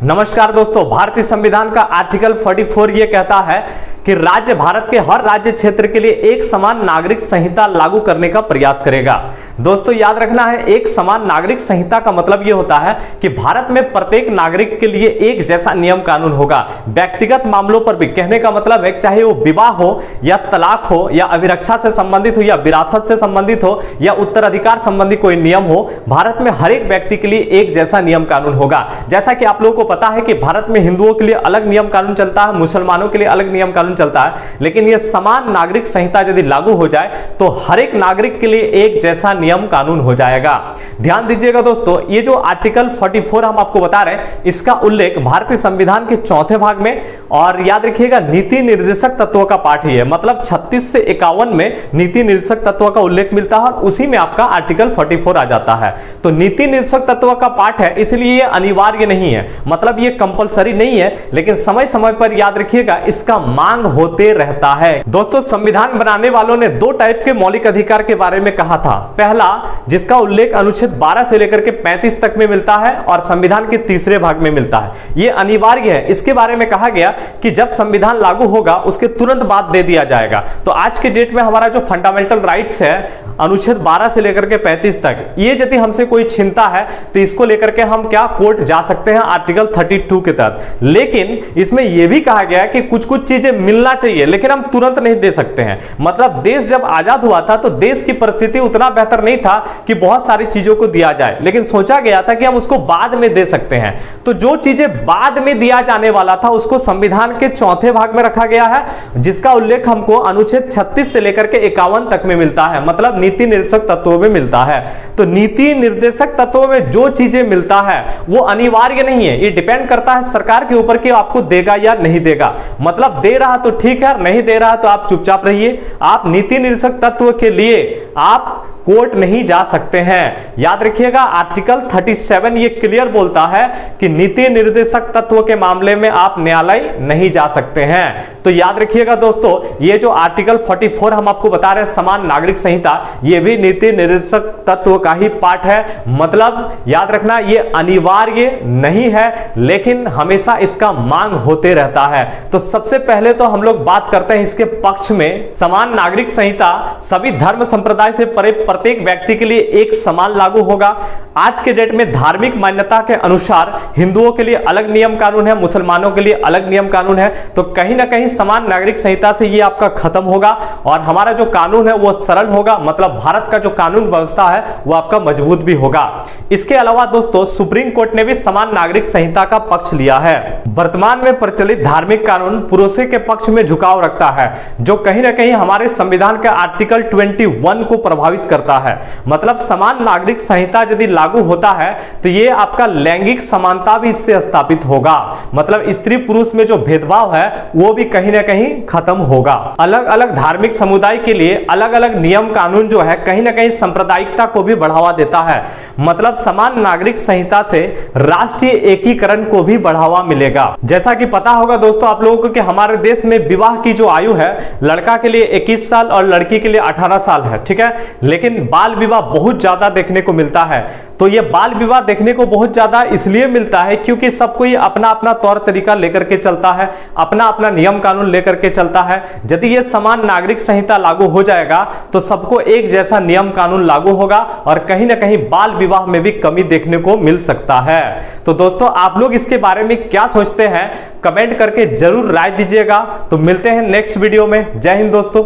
नमस्कार दोस्तों, भारतीय संविधान का आर्टिकल 44 ये कहता है कि राज्य भारत के हर राज्य क्षेत्र के लिए एक समान नागरिक संहिता लागू करने का प्रयास करेगा। दोस्तों याद रखना है, एक समान नागरिक संहिता का मतलब ये होता है कि भारत में प्रत्येक नागरिक के लिए एक जैसा नियम कानून होगा। व्यक्तिगत मामलों पर भी कहने का मतलब है, चाहे वो विवाह हो या तलाक हो या अभिरक्षा से संबंधित हो या विरासत से संबंधित हो या उत्तराधिकार संबंधी कोई नियम हो, भारत में हर एक व्यक्ति के लिए एक जैसा नियम कानून होगा। जैसा कि आप लोगों को पता है कि भारत में हिंदुओं के लिए अलग नियम कानून चलता है, मुसलमानों के लिए अलग नियम कानून चलता है, लेकिन यह समान नागरिक संहिता यदि लागू हो जाए तो हर एक नागरिक के लिए एक जैसा नियम कानून हो जाएगा। ध्यान दीजिएगा दोस्तों, ये जो आर्टिकल 44 हम आपको बता रहे हैं, इसका उल्लेख भारतीय संविधान के चौथे भाग में, और याद रखिएगा नीति निर्देशक तत्वों का पाठ ही है, मतलब 36 से 51 में नीति निर्देशक तत्वों का उल्लेख मिलता है और उसी में आपका आर्टिकल 44 आ जाता है। तो नीति निर्देशक तत्वों का पाठ है, इसलिए ये अनिवार्य नहीं है, मतलब ये कंपलसरी नहीं है, लेकिन समय समय पर याद रखिएगा इसका मांग होते रहता है। दोस्तों संविधान बनाने वालों ने दो टाइप के मौलिक अधिकार के बारे में कहा था। पहला, जिसका उल्लेख अनुच्छेद 12 से लेकर के 35 तक में मिलता है और संविधान के तीसरे भाग में मिलता है, ये अनिवार्य है। इसके बारे में कहा गया कि जब संविधान लागू होगा उसके तुरंत बाद दे दिया जाएगा। तो आज के डेट में हमारा जो फंडामेंटल राइट्स है अनुच्छेद 12 से लेकर के 35 तक, ये यदि हमसे कोई छीनता है तो इसको लेकर के हम क्या कोर्ट जा सकते हैं आर्टिकल 32 के तहत। लेकिन इसमें यह भी कहा गया कि कुछ कुछ चीजें मिलना चाहिए, लेकिन हम तुरंत नहीं दे सकते हैं। मतलब देश जब आजाद हुआ था तो देश की परिस्थिति उतना बेहतर नहीं था कि बहुत सारी चीजों को दिया जाए, लेकिन सोचा गया था कि हम उसको बाद में दे सकते हैं। तो जो चीजें बाद में दिया जाने वाला था उसको संविधान के चौथे भाग में रखा गया है, जिसका उल्लेख हमको अनुच्छेद 36 से लेकर के 51 तक में मिलता है, मतलब नीति निर्देशक तत्वों में मिलता है। तो नीति निर्देशक तत्वों में जो चीजें मिलता है वो अनिवार्य नहीं है, ये डिपेंड करता है सरकार के ऊपर कि आपको देगा या नहीं देगा। मतलब दे रहा तो ठीक है, नहीं दे रहा तो आप चुपचाप रहिए। आप नीति निर्देशक तत्व के लिए आप कोर्ट नहीं जा सकते हैं। याद रखिएगा आर्टिकल 37 ये क्लियर बोलता है कि नीति निर्देशक तत्व के मामले में आप न्यायालय नहीं जा सकते हैं। तो याद रखिएगा दोस्तों, ये जो आर्टिकल 44 हम आपको बता रहे हैं समान नागरिक संहिता, ये भी नीति निर्देशक तत्व का ही पार्ट है। मतलब याद रखना ये अनिवार्य नहीं है, लेकिन हमेशा इसका मांग होते रहता है। तो सबसे पहले तो हम लोग बात करते हैं इसके पक्ष में। समान नागरिक संहिता सभी धर्म संप्रदाय से परे प्रत्येक व्यक्ति के लिए एक समान लागू होगा। आज के डेट में धार्मिक मान्यता के अनुसार हिंदुओं के लिए अलग नियम कानून है, मुसलमानों के लिए अलग नियम कानून है। तो कहीं ना कहीं समान नागरिक संहिता से ये आपका खत्म होगा और हमारा जो कानून है वो सरल होगा, मतलब भारत का जो कानून व्यवस्था है वो आपका मजबूत भी होगा। इसके अलावा दोस्तों सुप्रीम कोर्ट ने भी समान नागरिक संहिता का पक्ष लिया है। वर्तमान में प्रचलित धार्मिक कानून पुरुषों के पक्ष में झुकाव रखता है, जो कहीं ना कहीं हमारे संविधान के आर्टिकल 21 को प्रभावित करता है। मतलब समान नागरिक संहिता यदि लागू होता है तो ये आपका लैंगिक समानता भी इससे स्थापित होगा, मतलब स्त्री पुरुष में जो भेदभाव है वो भी कहीं ना कहीं खत्म होगा। अलग अलग धार्मिक समुदाय के लिए अलग अलग नियम कानून जो है कहीं ना कहीं सांप्रदायिकता को भी बढ़ावा देता है। मतलब समान नागरिक संहिता से राष्ट्रीय एकीकरण को भी बढ़ावा मिलेगा। जैसा कि पता होगा दोस्तों आप लोगों को कि हमारे देश में विवाह की जो आयु है लड़का के लिए 21 साल और लड़की के लिए 18 साल है, ठीक है। लेकिन बाल विवाह बहुत ज्यादा देखने को मिलता है। तो ये बाल विवाह देखने को बहुत ज्यादा इसलिए मिलता है क्योंकि सब कोई अपना अपना तौर तरीका लेकर के चलता है, अपना अपना नियम कानून लेकर के चलता है। यदि ये समान नागरिक संहिता लागू हो जाएगा तो सबको एक जैसा नियम कानून लागू होगा और कहीं ना कहीं बाल विवाह में भी कमी देखने को मिल सकता है। तो दोस्तों आप लोग इसके बारे में क्या सोचते हैं कमेंट करके जरूर राय दीजिएगा। तो मिलते हैं नेक्स्ट वीडियो में। जय हिंद दोस्तों।